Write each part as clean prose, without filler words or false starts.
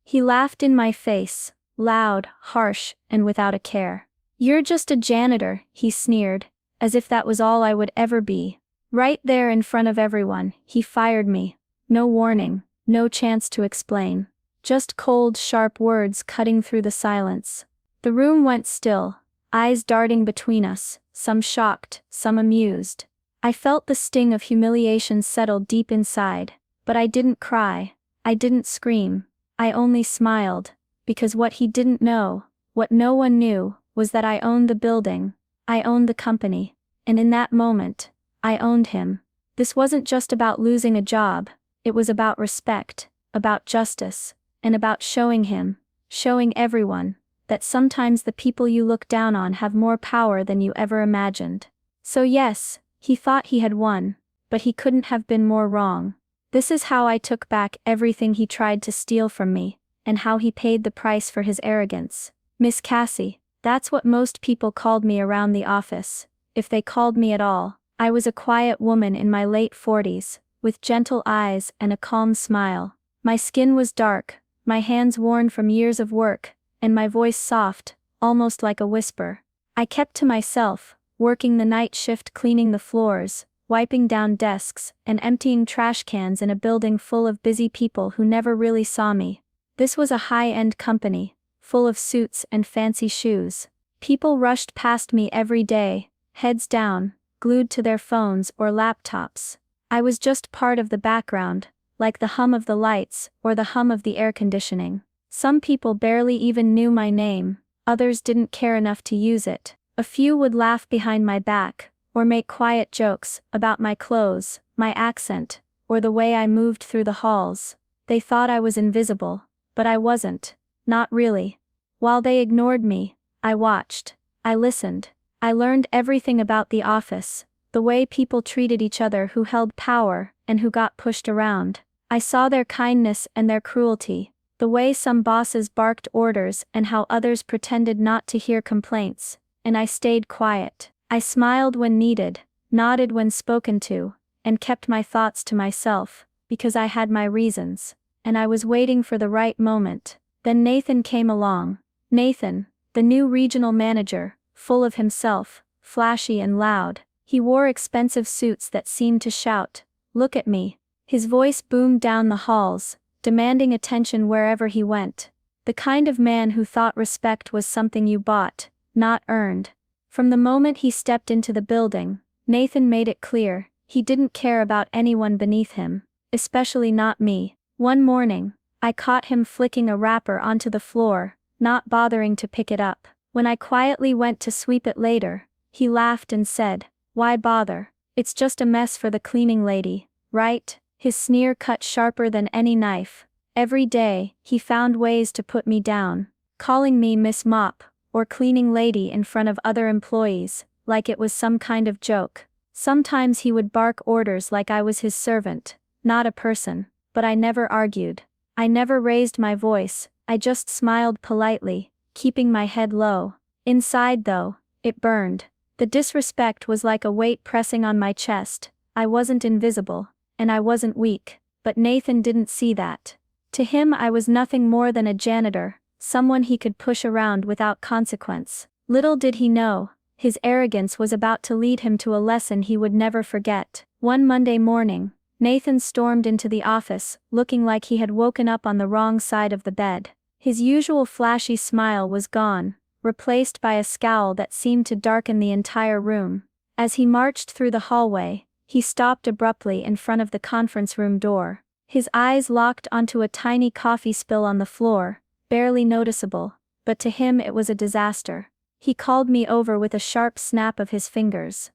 He laughed in my face, loud, harsh, and without a care. "You're just a janitor," he sneered, as if that was all I would ever be. Right there in front of everyone, he fired me. No warning, no chance to explain. Just cold, sharp words cutting through the silence. The room went still, eyes darting between us, some shocked, some amused. I felt the sting of humiliation settle deep inside, but I didn't cry, I didn't scream, I only smiled, because what he didn't know, what no one knew, was that I owned the building, I owned the company, and in that moment, I owned him. This wasn't just about losing a job, it was about respect, about justice, and about showing everyone, that sometimes the people you look down on have more power than you ever imagined. So yes, he thought he had won, but he couldn't have been more wrong. This is how I took back everything he tried to steal from me, and how he paid the price for his arrogance. Miss Cassie, that's what most people called me around the office, if they called me at all. I was a quiet woman in my late 40s, with gentle eyes and a calm smile. My skin was dark, my hands worn from years of work, and my voice soft, almost like a whisper. I kept to myself, working the night shift, cleaning the floors, wiping down desks, and emptying trash cans in a building full of busy people who never really saw me. This was a high-end company, full of suits and fancy shoes. People rushed past me every day, heads down, glued to their phones or laptops. I was just part of the background, like the hum of the lights or the hum of the air conditioning. Some people barely even knew my name, others didn't care enough to use it. A few would laugh behind my back, or make quiet jokes about my clothes, my accent, or the way I moved through the halls. They thought I was invisible, but I wasn't, not really. While they ignored me, I watched, I listened. I learned everything about the office, the way people treated each other who held power and who got pushed around. I saw their kindness and their cruelty, the way some bosses barked orders and how others pretended not to hear complaints, and I stayed quiet. I smiled when needed, nodded when spoken to, and kept my thoughts to myself, because I had my reasons, and I was waiting for the right moment. Then Nathan came along. Nathan, the new regional manager, full of himself, flashy and loud. He wore expensive suits that seemed to shout, "Look at me." His voice boomed down the halls, demanding attention wherever he went. The kind of man who thought respect was something you bought, not earned. From the moment he stepped into the building, Nathan made it clear, he didn't care about anyone beneath him, especially not me. One morning, I caught him flicking a wrapper onto the floor, not bothering to pick it up. When I quietly went to sweep it later, he laughed and said, "Why bother? It's just a mess for the cleaning lady, right?" His sneer cut sharper than any knife. Every day, he found ways to put me down, calling me Miss Mop, or cleaning lady in front of other employees, like it was some kind of joke. Sometimes he would bark orders like I was his servant, not a person, but I never argued. I never raised my voice, I just smiled politely, keeping my head low. Inside though, it burned. The disrespect was like a weight pressing on my chest. I wasn't invisible, and I wasn't weak, but Nathan didn't see that. To him I was nothing more than a janitor, someone he could push around without consequence. Little did he know, his arrogance was about to lead him to a lesson he would never forget. One Monday morning, Nathan stormed into the office, looking like he had woken up on the wrong side of the bed. His usual flashy smile was gone, replaced by a scowl that seemed to darken the entire room. As he marched through the hallway, he stopped abruptly in front of the conference room door. His eyes locked onto a tiny coffee spill on the floor, barely noticeable, but to him it was a disaster. He called me over with a sharp snap of his fingers.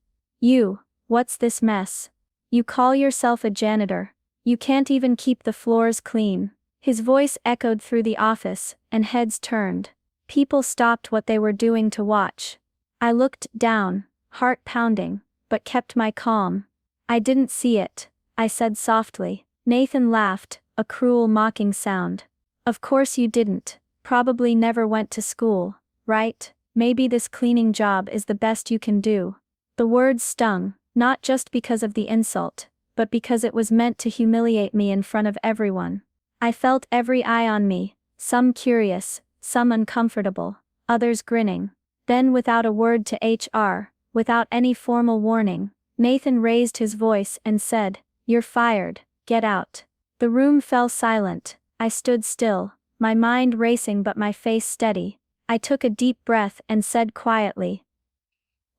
What's this mess? You call yourself a janitor? You can't even keep the floors clean." His voice echoed through the office, and heads turned. People stopped what they were doing to watch. I looked down, heart pounding, but kept my calm. "I didn't see it," I said softly. Nathan laughed, a cruel mocking sound. "Of course you didn't, probably never went to school, right? Maybe this cleaning job is the best you can do." The words stung, not just because of the insult, but because it was meant to humiliate me in front of everyone. I felt every eye on me, some curious, some uncomfortable, others grinning. Then without a word to HR, without any formal warning, Nathan raised his voice and said, "You're fired, get out." The room fell silent. I stood still, my mind racing but my face steady. I took a deep breath and said quietly,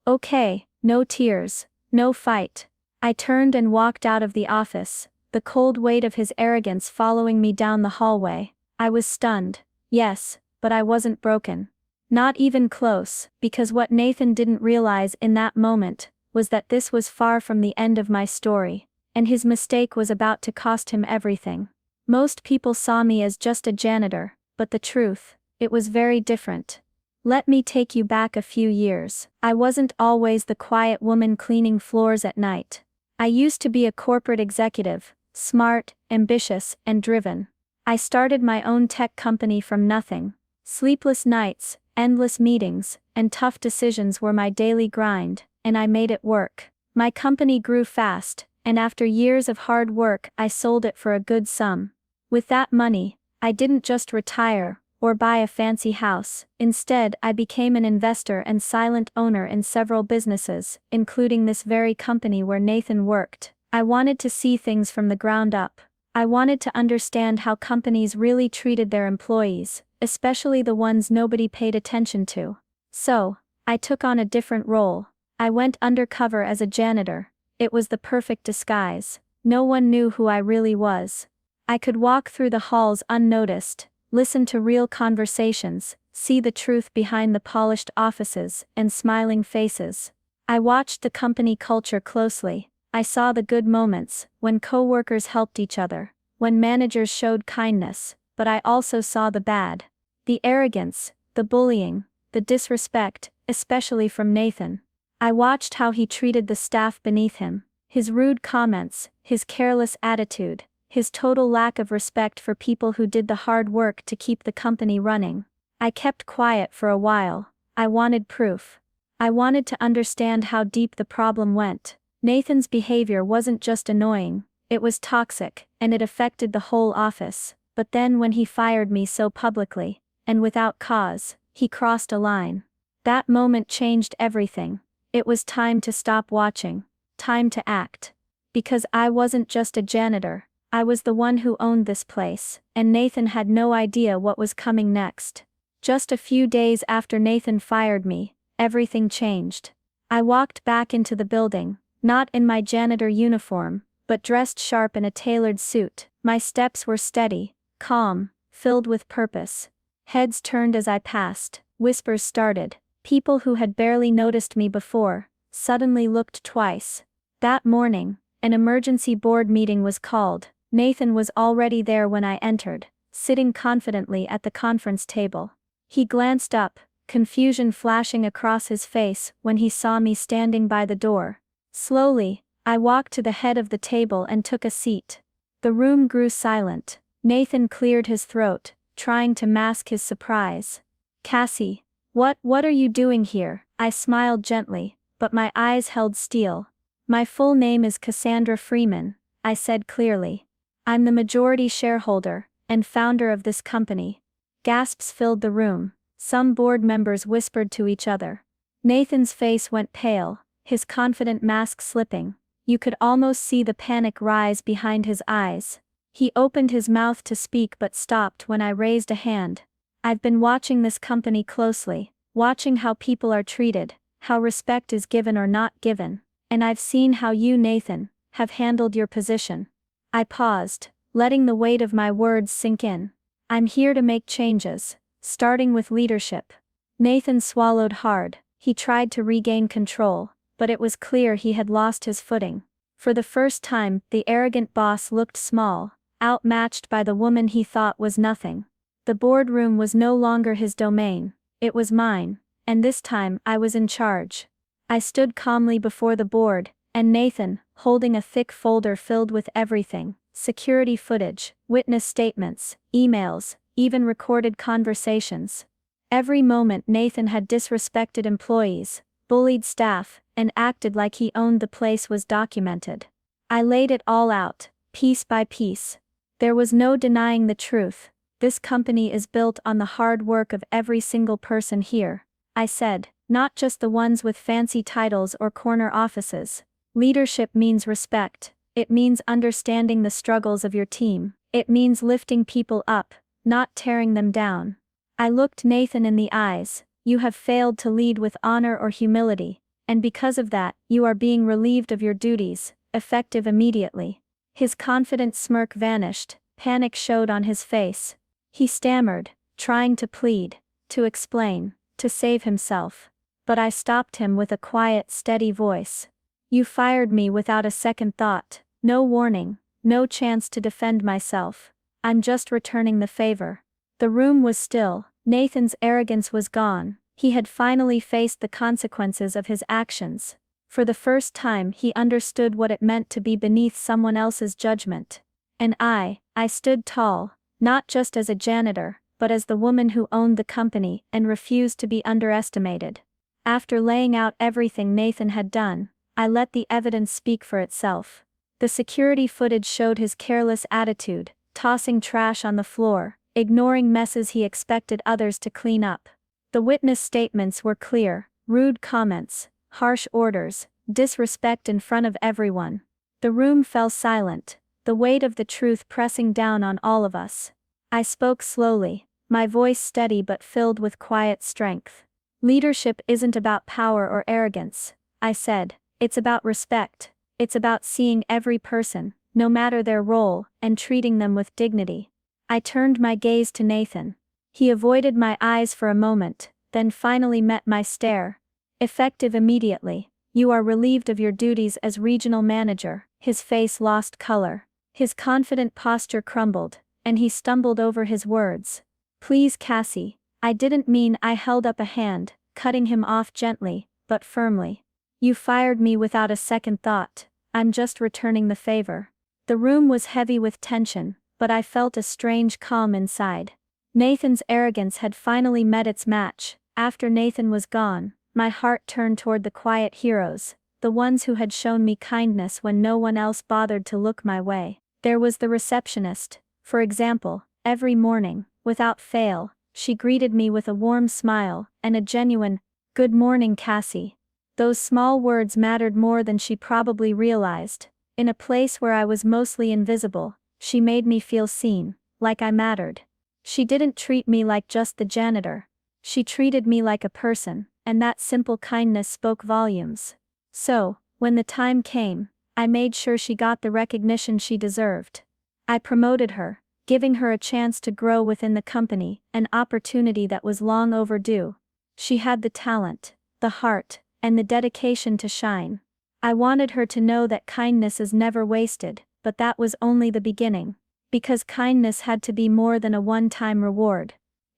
"Okay, no tears, no fight." I turned and walked out of the office, the cold weight of his arrogance following me down the hallway. I was stunned, yes, but I wasn't broken. Not even close, because what Nathan didn't realize in that moment was that this was far from the end of my story, and his mistake was about to cost him everything. Most people saw me as just a janitor, but the truth, it was very different. Let me take you back a few years. I wasn't always the quiet woman cleaning floors at night. I used to be a corporate executive, smart, ambitious, and driven. I started my own tech company from nothing. Sleepless nights, endless meetings, and tough decisions were my daily grind, and I made it work. My company grew fast, and after years of hard work I sold it for a good sum. With that money, I didn't just retire, or buy a fancy house. Instead, I became an investor and silent owner in several businesses, including this very company where Nathan worked. I wanted to see things from the ground up. I wanted to understand how companies really treated their employees, especially the ones nobody paid attention to. So, I took on a different role. I went undercover as a janitor. It was the perfect disguise. No one knew who I really was. I could walk through the halls unnoticed, listen to real conversations, see the truth behind the polished offices and smiling faces. I watched the company culture closely. I saw the good moments, when coworkers helped each other, when managers showed kindness, but I also saw the bad. The arrogance, the bullying, the disrespect, especially from Nathan. I watched how he treated the staff beneath him, his rude comments, his careless attitude, his total lack of respect for people who did the hard work to keep the company running. I kept quiet for a while. I wanted proof. I wanted to understand how deep the problem went. Nathan's behavior wasn't just annoying, it was toxic, and it affected the whole office. But then when he fired me so publicly, and without cause, he crossed a line. That moment changed everything. It was time to stop watching, time to act. Because I wasn't just a janitor, I was the one who owned this place, and Nathan had no idea what was coming next. Just a few days after Nathan fired me, everything changed. I walked back into the building, not in my janitor uniform, but dressed sharp in a tailored suit. My steps were steady, calm, filled with purpose. Heads turned as I passed, whispers started. People who had barely noticed me before, suddenly looked twice. That morning, an emergency board meeting was called. Nathan was already there when I entered, sitting confidently at the conference table. He glanced up, confusion flashing across his face when he saw me standing by the door. Slowly, I walked to the head of the table and took a seat. The room grew silent. Nathan cleared his throat, trying to mask his surprise. "Cassie, what are you doing here?" I smiled gently, but my eyes held steel. "My full name is Cassandra Freeman," I said clearly. "I'm the majority shareholder and founder of this company." Gasps filled the room. Some board members whispered to each other. Nathan's face went pale, his confident mask slipping. You could almost see the panic rise behind his eyes. He opened his mouth to speak but stopped when I raised a hand. "I've been watching this company closely, watching how people are treated, how respect is given or not given, and I've seen how you, Nathan, have handled your position." I paused, letting the weight of my words sink in. "I'm here to make changes, starting with leadership." Nathan swallowed hard. He tried to regain control, but it was clear he had lost his footing. For the first time, the arrogant boss looked small, outmatched by the woman he thought was nothing. The boardroom was no longer his domain, it was mine, and this time I was in charge. I stood calmly before the board, and Nathan, holding a thick folder filled with everything: security footage, witness statements, emails, even recorded conversations. Every moment Nathan had disrespected employees, bullied staff, and acted like he owned the place was documented. I laid it all out, piece by piece. There was no denying the truth. This company is built on the hard work of every single person here, I said, not just the ones with fancy titles or corner offices. Leadership means respect. It means understanding the struggles of your team. It means lifting people up, not tearing them down. I looked Nathan in the eyes. You have failed to lead with honor or humility, and because of that, you are being relieved of your duties, effective immediately. His confident smirk vanished, panic showed on his face. He stammered, trying to plead, to explain, to save himself. But I stopped him with a quiet, steady voice. You fired me without a second thought, no warning, no chance to defend myself. I'm just returning the favor. The room was still. Nathan's arrogance was gone. He had finally faced the consequences of his actions. For the first time he understood what it meant to be beneath someone else's judgment. And I stood tall, not just as a janitor, but as the woman who owned the company and refused to be underestimated. After laying out everything Nathan had done, I let the evidence speak for itself. The security footage showed his careless attitude, tossing trash on the floor, ignoring messes he expected others to clean up. The witness statements were clear: rude comments, harsh orders, disrespect in front of everyone. The room fell silent, the weight of the truth pressing down on all of us. I spoke slowly, my voice steady but filled with quiet strength. Leadership isn't about power or arrogance, I said. It's about respect. It's about seeing every person, no matter their role, and treating them with dignity. I turned my gaze to Nathan. He avoided my eyes for a moment, then finally met my stare. Effective immediately. You are relieved of your duties as regional manager. His face lost color. His confident posture crumbled, and he stumbled over his words. Please, Cassie. I didn't mean. I held up a hand, cutting him off gently, but firmly. You fired me without a second thought. I'm just returning the favor. The room was heavy with tension, but I felt a strange calm inside. Nathan's arrogance had finally met its match. After Nathan was gone, my heart turned toward the quiet heroes, the ones who had shown me kindness when no one else bothered to look my way. There was the receptionist, for example. Every morning, without fail, she greeted me with a warm smile and a genuine, "Good morning, Cassie." Those small words mattered more than she probably realized. In a place where I was mostly invisible, she made me feel seen, like I mattered. She didn't treat me like just the janitor. She treated me like a person, and that simple kindness spoke volumes. So, when the time came, I made sure she got the recognition she deserved. I promoted her, giving her a chance to grow within the company, an opportunity that was long overdue. She had the talent, the heart, and the dedication to shine. I wanted her to know that kindness is never wasted, but that was only the beginning. Because kindness had to be more than a one-time reward.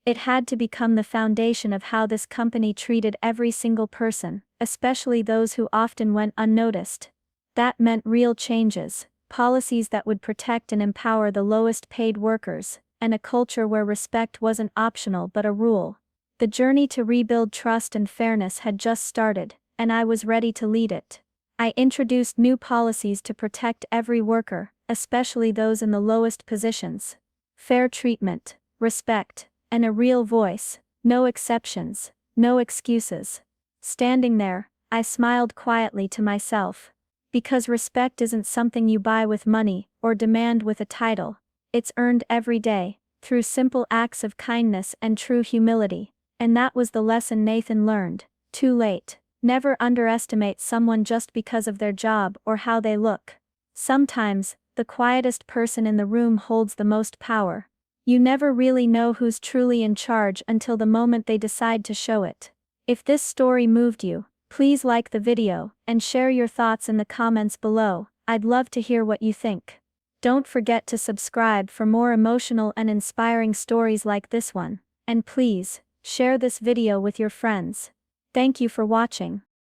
It had to become the foundation of how this company treated every single person, especially those who often went unnoticed. That meant real changes, policies that would protect and empower the lowest-paid workers, and a culture where respect wasn't optional but a rule. The journey to rebuild trust and fairness had just started, and I was ready to lead it. I introduced new policies to protect every worker, especially those in the lowest positions. Fair treatment, respect, and a real voice, no exceptions, no excuses. Standing there, I smiled quietly to myself. Because respect isn't something you buy with money, or demand with a title. It's earned every day, through simple acts of kindness and true humility. And that was the lesson Nathan learned, too late. Never underestimate someone just because of their job or how they look. Sometimes, the quietest person in the room holds the most power. You never really know who's truly in charge until the moment they decide to show it. If this story moved you, please like the video, and share your thoughts in the comments below. I'd love to hear what you think. Don't forget to subscribe for more emotional and inspiring stories like this one. And please, share this video with your friends. Thank you for watching.